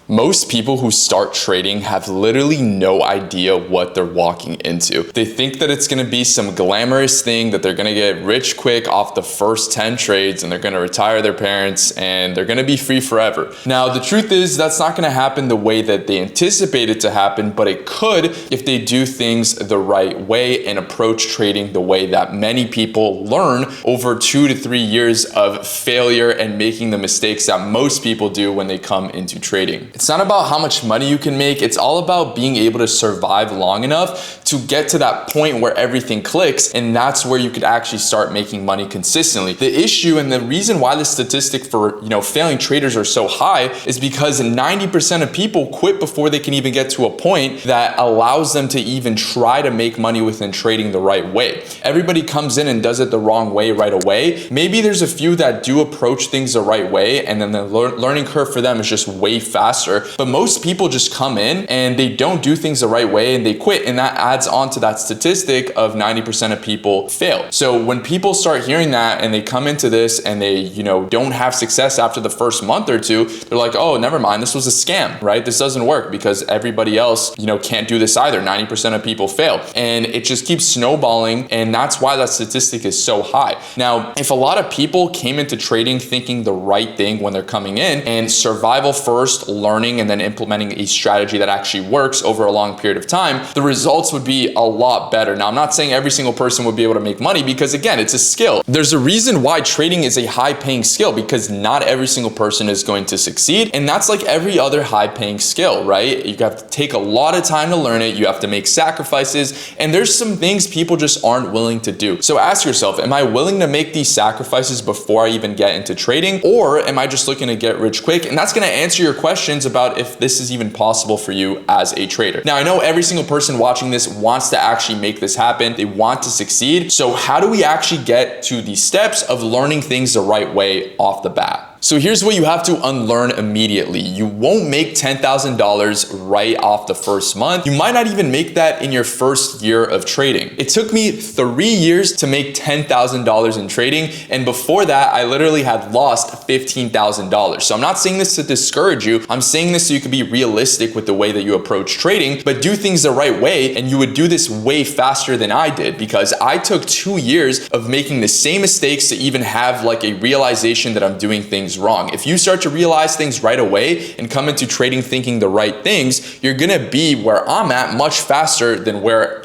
Most people who start trading have literally no idea what they're walking into. They think that it's gonna be some glamorous thing, that they're gonna get rich quick off the first 10 trades and they're gonna retire their parents and they're gonna be free forever. Now, the truth is that's not gonna happen the way that they anticipate it to happen, but it could if they do things the right way and approach trading the way that many people learn over 2 to 3 years of failure and making the mistakes that most people do when they come into trading. It's not about how much money you can make. It's all about being able to survive long enough to get to that point where everything clicks, and that's where you could actually start making money consistently. The issue and the reason why the statistic for, failing traders are so high is because 90% of people quit before they can even get to a point that allows them to even try to make money within trading the right way. Everybody comes in and does it the wrong way right away. Maybe there's a few that do approach things the right way, and then the learning curve for them is just way faster. But most people just come in and they don't do things the right way and they quit, and that adds on to that statistic of 90% of people fail. So when people start hearing that and they come into this and they, don't have success after the first month or two, they're like, oh, never mind, this was a scam, right? This doesn't work because everybody else, can't do this either. 90% of people fail. And it just keeps snowballing, and that's why that statistic is so high. Now, if a lot of people came into trading thinking the right thing when they're coming in, and survival first, learning and then implementing a strategy that actually works over a long period of time, the results would be a lot better. Now, I'm not saying every single person would be able to make money because, again, it's a skill. There's a reason why trading is a high-paying skill, because not every single person is going to succeed, and that's like every other high-paying skill, right? You have to take a lot of time to learn it. You have to make sacrifices, and there's some things people just aren't willing to do. So ask yourself, am I willing to make these sacrifices before I even get into trading, or am I just looking to get rich quick? And that's going to answer your questions about if this is even possible for you as a trader. Now, I know every single person watching this wants to actually make this happen. They want to succeed. So how do we actually get to the steps of learning things the right way off the bat? So here's what you have to unlearn immediately. You won't make $10,000 right off the first month. You might not even make that in your first year of trading. It took me 3 years to make $10,000 in trading, and before that, I literally had lost $15,000. So I'm not saying this to discourage you. I'm saying this so you can be realistic with the way that you approach trading, but do things the right way, and you would do this way faster than I did, because I took 2 years of making the same mistakes to even have like a realization that I'm doing things wrong. If you start to realize things right away and come into trading thinking the right things, you're gonna be where I'm at much faster than where,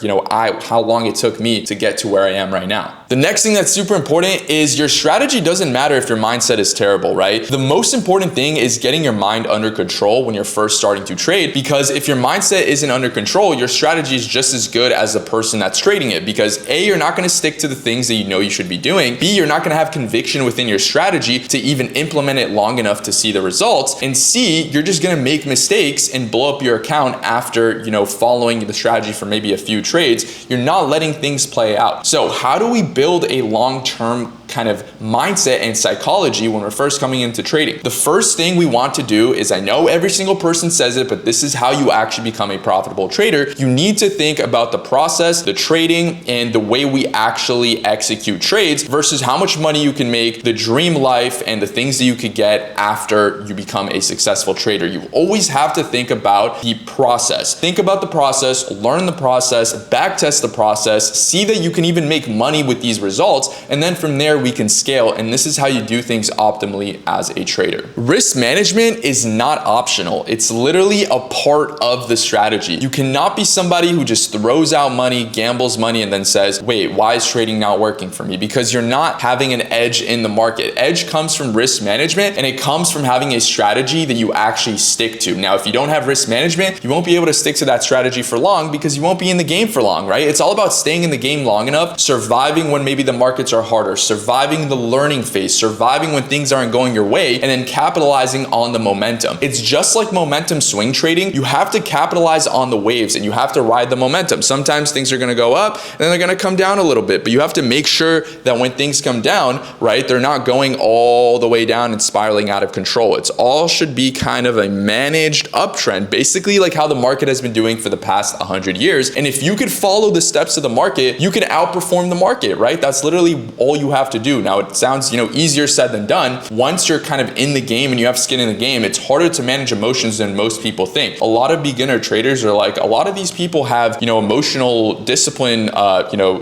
how long it took me to get to where I am right now. The next thing that's super important is your strategy doesn't matter if your mindset is terrible, right? The most important thing is getting your mind under control when you're first starting to trade, because if your mindset isn't under control, your strategy is just as good as the person that's trading it, because A, you're not gonna stick to the things that you know you should be doing. B, you're not gonna have conviction within your strategy to even implement it long enough to see the results. And C, you're just gonna make mistakes and blow up your account after, following the strategy for maybe a few trades. You're not letting things play out. So how do we build a long-term kind of mindset and psychology when we're first coming into trading? The first thing we want to do is, I know every single person says it, but this is how you actually become a profitable trader. You need to think about the process, the trading, and the way we actually execute trades versus how much money you can make, the dream life, and the things that you could get after you become a successful trader. You always have to think about the process. Think about the process, learn the process, backtest the process, see that you can even make money with these results, and then from there we can scale, and this is how you do things optimally as a trader. Risk management is not optional. It's literally a part of the strategy. You cannot be somebody who just throws out money, gambles money, and then says, wait, why is trading not working for me? Because you're not having an edge in the market. Edge comes from risk management, and it comes from having a strategy that you actually stick to. Now, if you don't have risk management, you won't be able to stick to that strategy for long because you won't be in the game for long, right? It's all about staying in the game long enough, surviving when maybe the markets are harder, surviving the learning phase, surviving when things aren't going your way, and then capitalizing on the momentum. It's just like momentum swing trading. You have to capitalize on the waves and you have to ride the momentum. Sometimes things are gonna go up and then they're gonna come down a little bit, but you have to make sure that when things come down, right, they're not going all the way down and spiraling out of control. It's all should be kind of a managed uptrend, basically like how the market has been doing for the past 100 years. And if you could follow the steps of the market, you can outperform the market, right? That's literally all you have to to do. Now it sounds, easier said than done. Once you're kind of in the game and you have skin in the game, it's harder to manage emotions than most people think. A lot of beginner traders are like, a lot of these people have, emotional discipline,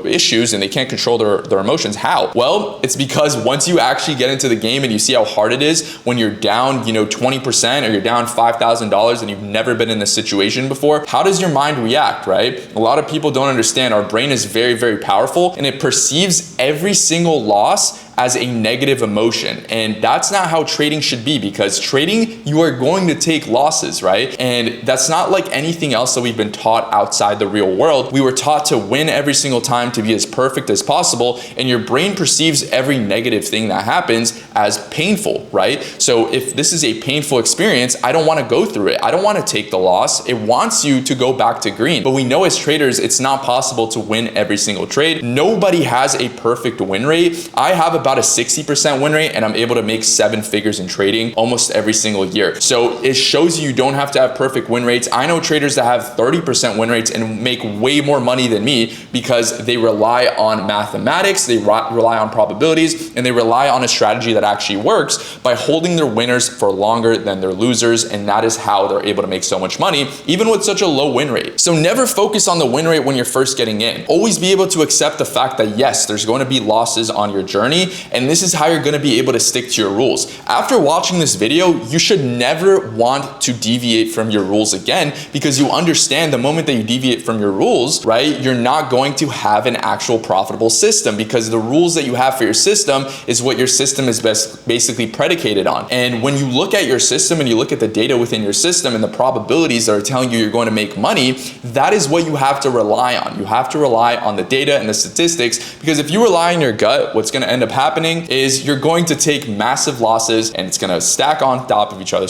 issues, and they can't control their emotions. How? Well, it's because once you actually get into the game and you see how hard it is when you're down, 20% or you're down $5,000 and you've never been in this situation before, how does your mind react, right? A lot of people don't understand our brain is very, very powerful, and it perceives every single loss as a negative emotion. And that's not how trading should be, because trading, you are going to take losses, right? And that's not like anything else that we've been taught outside the real world. We were taught to win every single time, to be as perfect as possible, and your brain perceives every negative thing that happens as painful, right? So if this is a painful experience, I don't want to go through it. I don't want to take the loss. It wants you to go back to green. But we know as traders, it's not possible to win every single trade. Nobody has a perfect win rate. I have about a 60% win rate, and I'm able to make 7 figures in trading almost every single year. So it shows you don't have to have perfect win rates. I know traders that have 30% win rates and make way more money than me because they rely on mathematics, they rely on probabilities, and they rely on a strategy that actually works by holding their winners for longer than their losers. And that is how they're able to make so much money, even with such a low win rate. So never focus on the win rate when you're first getting in. Always be able to accept the fact that yes, there's going to be losses on your journey, and this is how you're going to be able to stick to your rules. After watching this video, you should never want to deviate from your rules again, because you understand the moment that you deviate from your rules, right, you're not going to have an actual profitable system, because the rules that you have for your system is what your system is basically predicated on. And when you look at your system and you look at the data within your system and the probabilities that are telling you you're going to make money, that is what you have to rely on. You have to rely on the data and the statistics, because if you rely on your gut, what's going to end up happening is you're going to take massive losses, and it's going to stack on top of each other,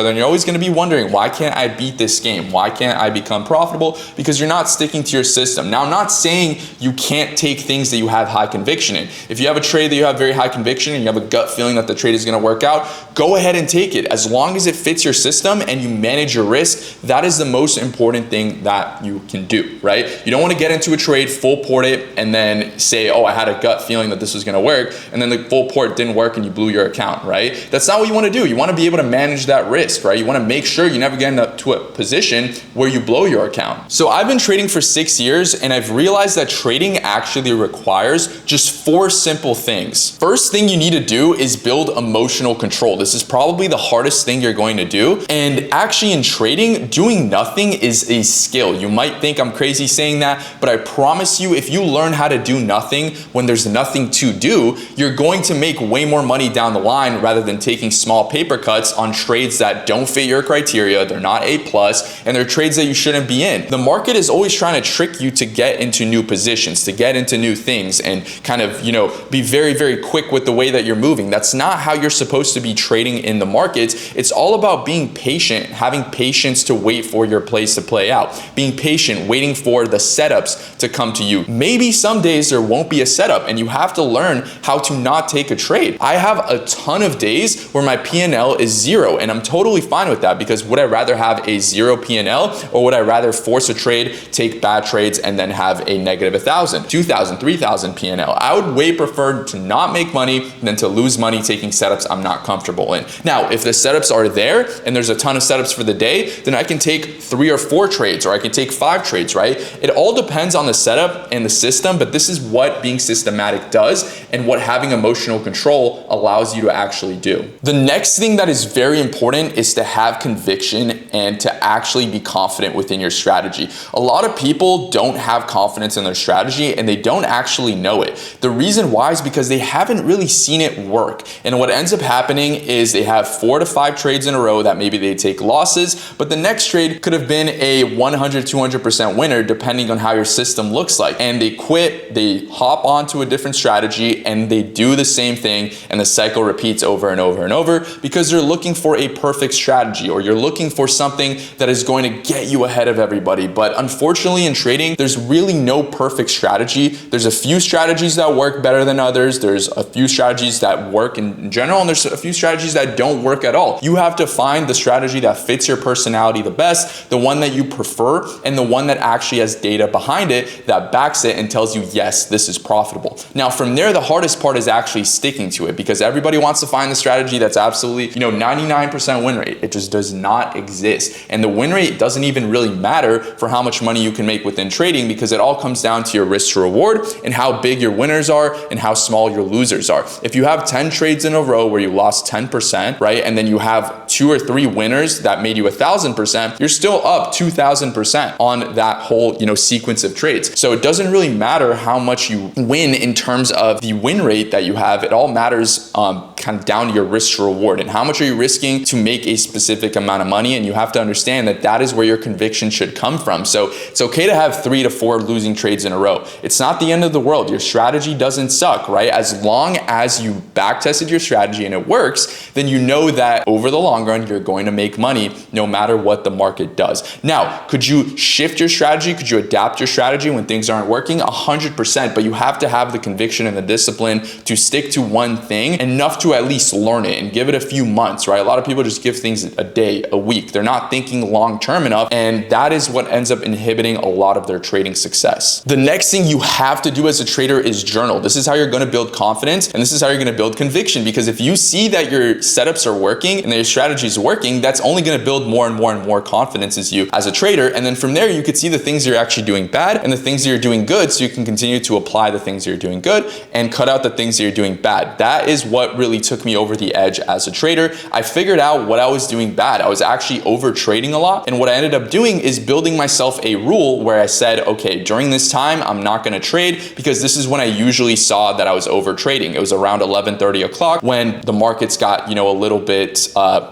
and you're always going to be wondering, why can't I beat this game? Why can't I become profitable? Because you're not sticking to your system. Now, I'm not saying you can't take things that you have high conviction in. If you have a trade that you have very high conviction and you have a gut feeling that the trade is going to work out, go ahead and take it. As long as it fits your system and you manage your risk, that is the most important thing that you can do, right? You don't want to get into a trade, full port it, and then say, oh, I had a gut feeling that this was going to work, and then the full port didn't work and you blew your account, right? That's not what you want to do. You want to be able to manage that risk, right? You want to make sure you never get into a position where you blow your account. So I've been trading for 6 years, and I've realized that trading actually requires just 4 simple things. First thing you need to do is build emotional control. This is probably the hardest thing you're going to do. And actually in trading, doing nothing is a skill. You might think I'm crazy saying that, but I promise you, if you learn how to do nothing when there's nothing to do, you're going to make way more money down the line rather than taking small paper cuts on trades that don't fit your criteria, they're not A+, and they're trades that you shouldn't be in. The market is always trying to trick you to get into new positions, to get into new things, and kind of, be very, very quick with the way that you're moving. That's not how you're supposed to be trading in the markets. It's all about being patient, having patience to wait for your plays to play out, being patient, waiting for the setups to come to you. Maybe some days there won't be a setup, and you have to learn how to not take a trade. I have a ton of days where my P&L is 0, and I'm totally fine with that, because would I rather have a 0 P&L, or would I rather force a trade, take bad trades, and then have a negative 1,000, 2,000, 3,000 P&L? I would way prefer to not make money than to lose money taking setups I'm not comfortable in. Now, if the setups are there and there's a ton of setups for the day, then I can take 3 or 4 trades, or I can take 5 trades, right? It all depends on the setup and the system, but this is what being systematic does and what having emotional control allows you to actually do. The next thing that is very important is to have conviction and to actually be confident within your strategy. A lot of people don't have confidence in their strategy, and they don't actually know it. The reason why is because they haven't really seen it work. And what ends up happening is they have 4 to 5 trades in a row that maybe they take losses, but the next trade could have been a 100, 200% winner depending on how your system looks like. And they quit, they hop onto a different strategy, and they do the same thing, and the cycle repeats over and over and over, because they're looking for a perfect strategy, or you're looking for something that is going to get you ahead of everybody. But unfortunately in trading, there's really no perfect strategy. There's a few strategies that work better than others. There's a few strategies that work in general, and there's a few strategies that don't work at all. You have to find the strategy that fits your personality the best, the one that you prefer, and the one that actually has data behind it that backs it and tells you, yes, this is profitable. Now from there, the hard hardest part is actually sticking to it, because everybody wants to find the strategy that's absolutely, 99% win rate. It just does not exist. And the win rate doesn't even really matter for how much money you can make within trading, because it all comes down to your risk to reward and how big your winners are and how small your losers are. If you have 10 trades in a row where you lost 10%, right? And then you have 2 or 3 winners that made you 1,000%, you're still up 2,000% on that whole, sequence of trades. So it doesn't really matter how much you win in terms of the win rate that you have. It all matters kind of down to your risk to reward and how much are you risking to make a specific amount of money. And you have to understand that that is where your conviction should come from. So it's okay to have 3 to 4 losing trades in a row. It's not the end of the world. Your strategy doesn't suck, right? As long as you back tested your strategy and it works, then you know that over the long run, you're going to make money no matter what the market does. Now, could you shift your strategy? Could you adapt your strategy when things aren't working? 100%, but you have to have the conviction and the discipline to stick to one thing enough to at least learn it and give it a few months, right? A lot of people just give things a day, a week. They're not thinking long-term enough, and that is what ends up inhibiting a lot of their trading success. The next thing you have to do as a trader is journal. This is how you're going to build confidence, and this is how you're going to build conviction, because if you see that your setups are working and that your strategy is working, that's only going to build more and more and more confidence as you as a trader. And then from there, you could see the things you're actually doing bad and the things that you're doing good, so you can continue to apply the things you're doing good and cut out the things that you're doing bad. That is what really took me over the edge as a trader. I figured out what I was doing bad. I was actually over trading a lot. And what I ended up doing is building myself a rule where I said, okay, during this time, I'm not going to trade, because this is when I usually saw that I was over trading. It was around 11:30 o'clock when the markets got, a little bit,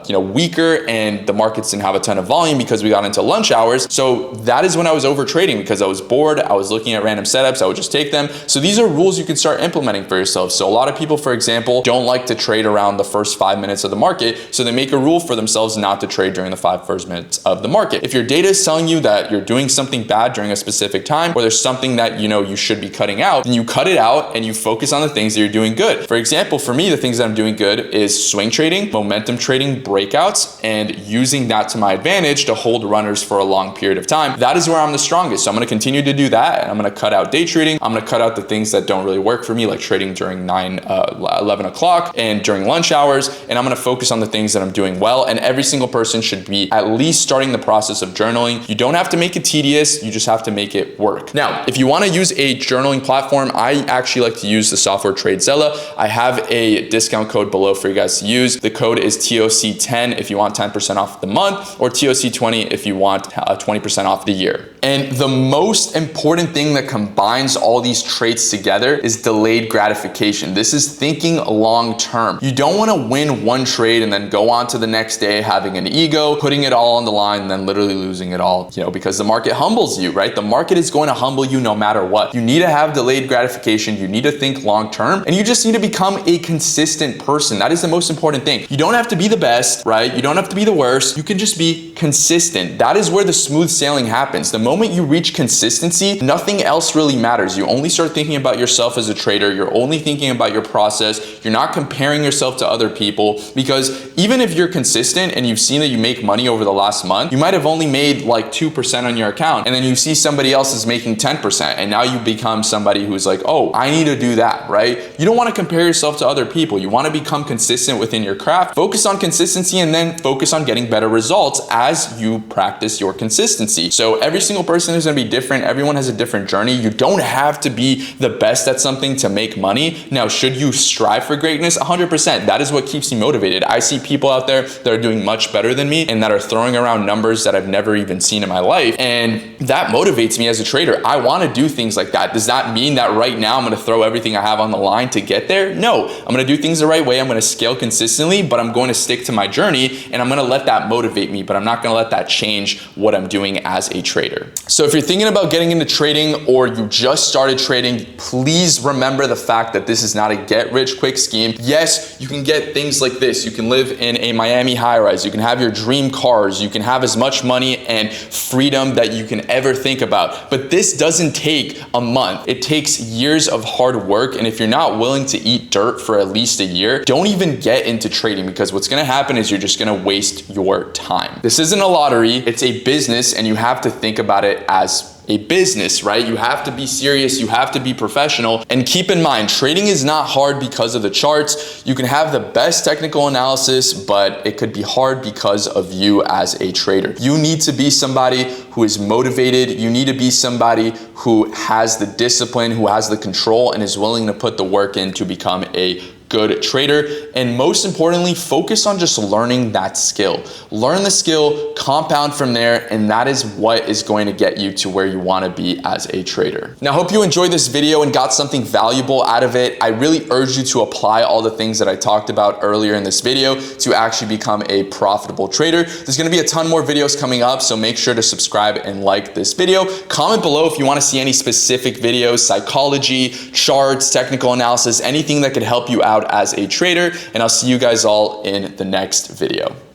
weaker, and the markets didn't have a ton of volume because we got into lunch hours. So that is when I was over trading, because I was bored. I was looking at random setups. I would just take them. So these are rules you can start implementing for yourself. So a lot of people, for example, don't like to trade around the first 5 minutes of the market. So they make a rule for themselves not to trade during the first 5 minutes of the market. If your data is telling you that you're doing something bad during a specific time, or there's something that you should be cutting out, then you cut it out and you focus on the things that you're doing good. For example, for me, the things that I'm doing good is swing trading, momentum trading, breakouts, and using that to my advantage to hold runners for a long period of time. That is where I'm the strongest. So I'm going to continue to do that, and I'm going to cut out day trading. I'm going to cut out the things that don't really work for me, like trading during 11 o'clock and during lunch hours, and I'm going to focus on the things that I'm doing well. And every single person should be at least starting the process of journaling. You don't have to make it tedious, you just have to make it work. Now, if you want to use a journaling platform, I actually like to use the software TradeZilla. I have a discount code below for you guys to use. The code is TOC10 if you want 10% off the month, or TOC20 if you want 20% off the year. And the most important thing that combines all these traits together is delayed gratification. This is thinking long term. You don't want to win one trade and then go on to the next day having an ego, putting it all on the line, and then literally losing it all, because the market humbles you, right? The market is going to humble you no matter what. You need to have delayed gratification. You need to think long term, and you just need to become a consistent person. That is the most important thing. You don't have to be the best, right? You don't have to be the worst. You can just be consistent. That is where the smooth sailing happens. The moment you reach consistency, nothing else really matters. You only start thinking about yourself as a trader. You're only thinking about your process. You're not comparing yourself to other people, because even if you're consistent and you've seen that you make money over the last month, you might have only made like 2% on your account, and then you see somebody else is making 10%, and now you become somebody who's like, oh, I need to do that, right? You don't want to compare yourself to other people. You want to become consistent within your craft. Focus on consistency, and then focus on getting better results as you practice your consistency. So every single person is going to be different. Everyone has a different journey. You don't have to be the best at something to make money. Now, should you strive for greatness? 100%. That is what keeps me motivated. I see people out there that are doing much better than me and that are throwing around numbers that I've never even seen in my life. And that motivates me as a trader. I want to do things like that. Does that mean that right now I'm going to throw everything I have on the line to get there? No, I'm going to do things the right way. I'm going to scale consistently, but I'm going to stick to my journey, and I'm going to let that motivate me, but I'm not going to let that change what I'm doing as a trader. So if you're thinking about getting into trading, or you just started trading, please remember the fact that this is not a get rich quick scheme. Yes, you can get things like this. You can live in a Miami high-rise. You can have your dream cars. You can have as much money and freedom that you can ever think about. But this doesn't take a month. It takes years of hard work. And if you're not willing to eat dirt for at least a year, don't even get into trading, because what's going to happen is you're just going to waste your time. This isn't a lottery. It's a business, and you have to think about it as a business, right? You have to be serious, you have to be professional. And keep in mind, trading is not hard because of the charts. You can have the best technical analysis, but it could be hard because of you as a trader. You need to be somebody who is motivated. You need to be somebody who has the discipline, who has the control, and is willing to put the work in to become a good trader. And most importantly, focus on just learning that skill. Learn the skill, compound from there, and that is what is going to get you to where you want to be as a trader. Now, I hope you enjoyed this video and got something valuable out of it. I really urge you to apply all the things that I talked about earlier in this video to actually become a profitable trader. There's going to be a ton more videos coming up, so make sure to subscribe and like this video. Comment below if you want to see any specific videos, psychology, charts, technical analysis, anything that could help you out as a trader, and I'll see you guys all in the next video.